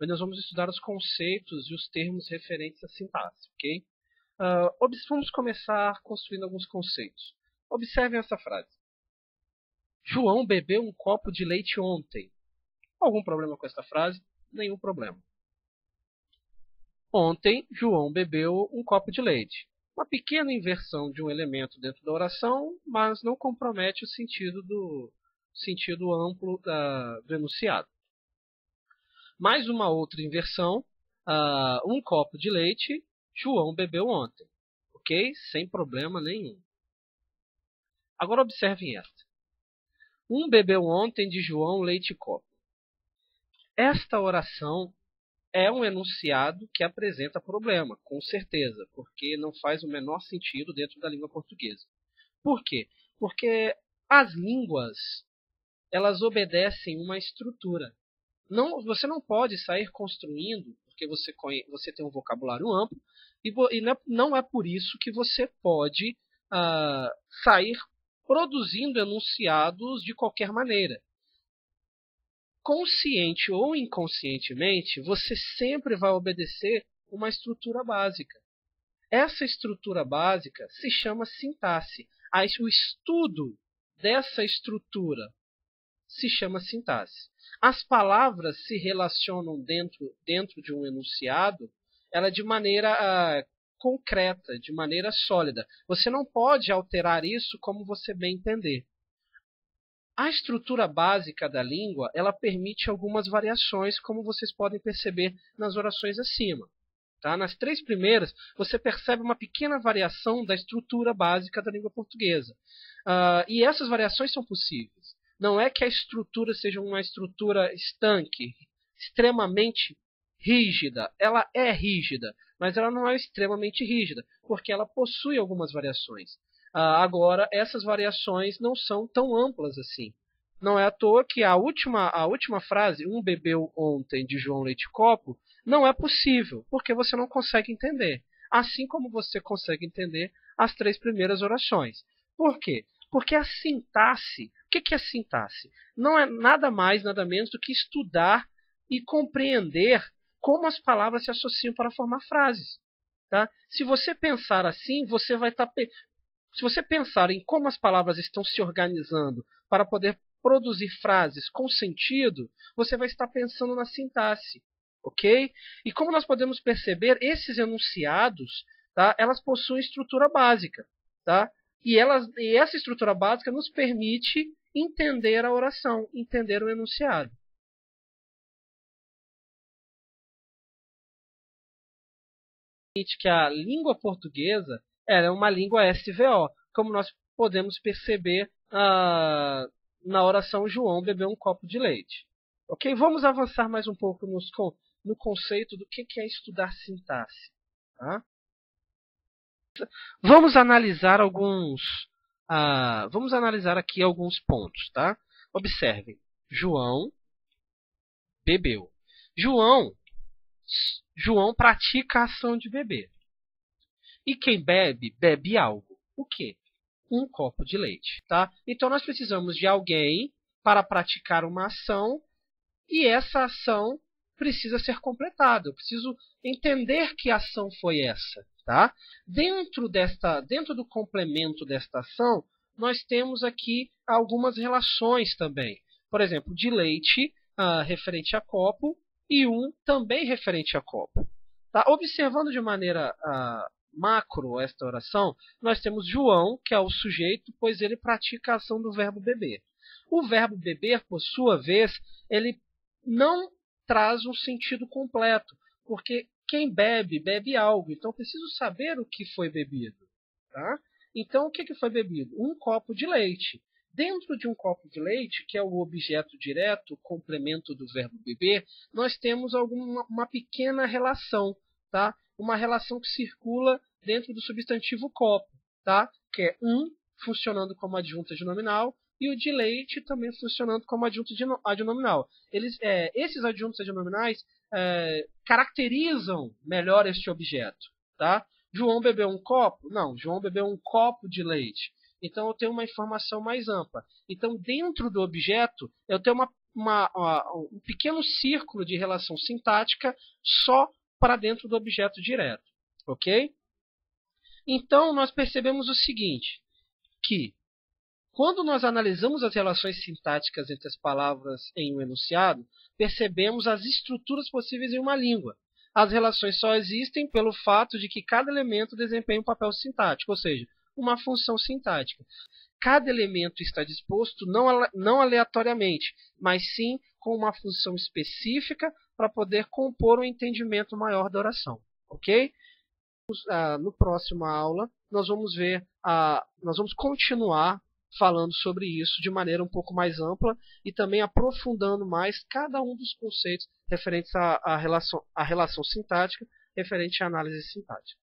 onde nós vamos estudar os conceitos e os termos referentes à sintaxe, ok? Vamos começar construindo alguns conceitos. Observem essa frase. João bebeu um copo de leite ontem. Algum problema com essa frase? Nenhum problema. Ontem, João bebeu um copo de leite. Uma pequena inversão de um elemento dentro da oração, mas não compromete o sentido amplo do enunciado. Mais uma outra inversão, um copo de leite, João bebeu ontem. Ok? Sem problema nenhum. Agora observem esta. Um bebeu ontem de João leite e copo. Esta oração é um enunciado que apresenta problema, com certeza, porque não faz o menor sentido dentro da língua portuguesa. Por quê? Porque as línguas, elas obedecem uma estrutura. Você não pode sair construindo, porque você tem um vocabulário amplo, e não é por isso que você pode sair produzindo enunciados de qualquer maneira. Consciente ou inconscientemente, você sempre vai obedecer uma estrutura básica. Essa estrutura básica se chama sintaxe. O estudo dessa estrutura se chama sintaxe. As palavras se relacionam dentro de um enunciado, ela de maneira concreta, de maneira sólida. Você não pode alterar isso como você bem entender. A estrutura básica da língua, ela permite algumas variações, como vocês podem perceber nas orações acima. Tá? Nas três primeiras, você percebe uma pequena variação da estrutura básica da língua portuguesa. E essas variações são possíveis. Não é que a estrutura seja uma estrutura estanque, extremamente rígida. Ela é rígida, mas ela não é extremamente rígida, porque ela possui algumas variações. Agora, essas variações não são tão amplas assim. Não é à toa que a última frase, um bebeu ontem de João leite e copo, não é possível, porque você não consegue entender. Assim como você consegue entender as três primeiras orações. Por quê? Porque a sintaxe, o que é sintaxe? Não é nada mais, nada menos do que estudar e compreender como as palavras se associam para formar frases. Tá? Se você pensar assim, você vai estar... Se você pensar em como as palavras estão se organizando para poder produzir frases com sentido, você vai estar pensando na sintaxe, ok? E como nós podemos perceber, esses enunciados, tá, elas possuem estrutura básica, tá? E essa estrutura básica nos permite entender a oração, entender o enunciado. Que a língua portuguesa é uma língua SVO, como nós podemos perceber na oração João bebeu um copo de leite. Ok? Vamos avançar mais um pouco no conceito do que é estudar sintaxe. Tá? Vamos analisar aqui alguns pontos. Tá? Observem. João bebeu. João pratica a ação de beber. E quem bebe, bebe algo. O quê? Um copo de leite. Tá? Então nós precisamos de alguém para praticar uma ação e essa ação precisa ser completada. Eu preciso entender que ação foi essa. Tá? Dentro do complemento desta ação, nós temos aqui algumas relações também. Por exemplo, de leite referente a copo e um também referente a copo. Tá? Observando de maneira macro esta oração, nós temos João, que é o sujeito, pois ele pratica a ação do verbo beber. O verbo beber, por sua vez, ele não traz um sentido completo, porque quem bebe, bebe algo. Então, eu preciso saber o que foi bebido. Tá? Então, o que foi bebido? Um copo de leite. Dentro de um copo de leite, que é o objeto direto, o complemento do verbo beber, nós temos uma pequena relação. Tá? Uma relação que circula dentro do substantivo copo, tá? Que é um funcionando como adjunta de nominal e o de leite também funcionando como adjunto adnominal. Esses adjuntos adnominais caracterizam melhor este objeto. Tá? João bebeu um copo? Não, João bebeu um copo de leite. Então eu tenho uma informação mais ampla. Então, dentro do objeto, eu tenho um pequeno círculo de relação sintática só para dentro do objeto direto. Ok? Então, nós percebemos o seguinte, que quando nós analisamos as relações sintáticas entre as palavras em um enunciado, percebemos as estruturas possíveis em uma língua. As relações só existem pelo fato de que cada elemento desempenha um papel sintático, ou seja, uma função sintática. Cada elemento está disposto não aleatoriamente, mas sim com uma função específica para poder compor um entendimento maior da oração. Ok? No próximo aula, nós vamos continuar falando sobre isso de maneira um pouco mais ampla e também aprofundando mais cada um dos conceitos referentes à relação sintática, referente à análise sintática.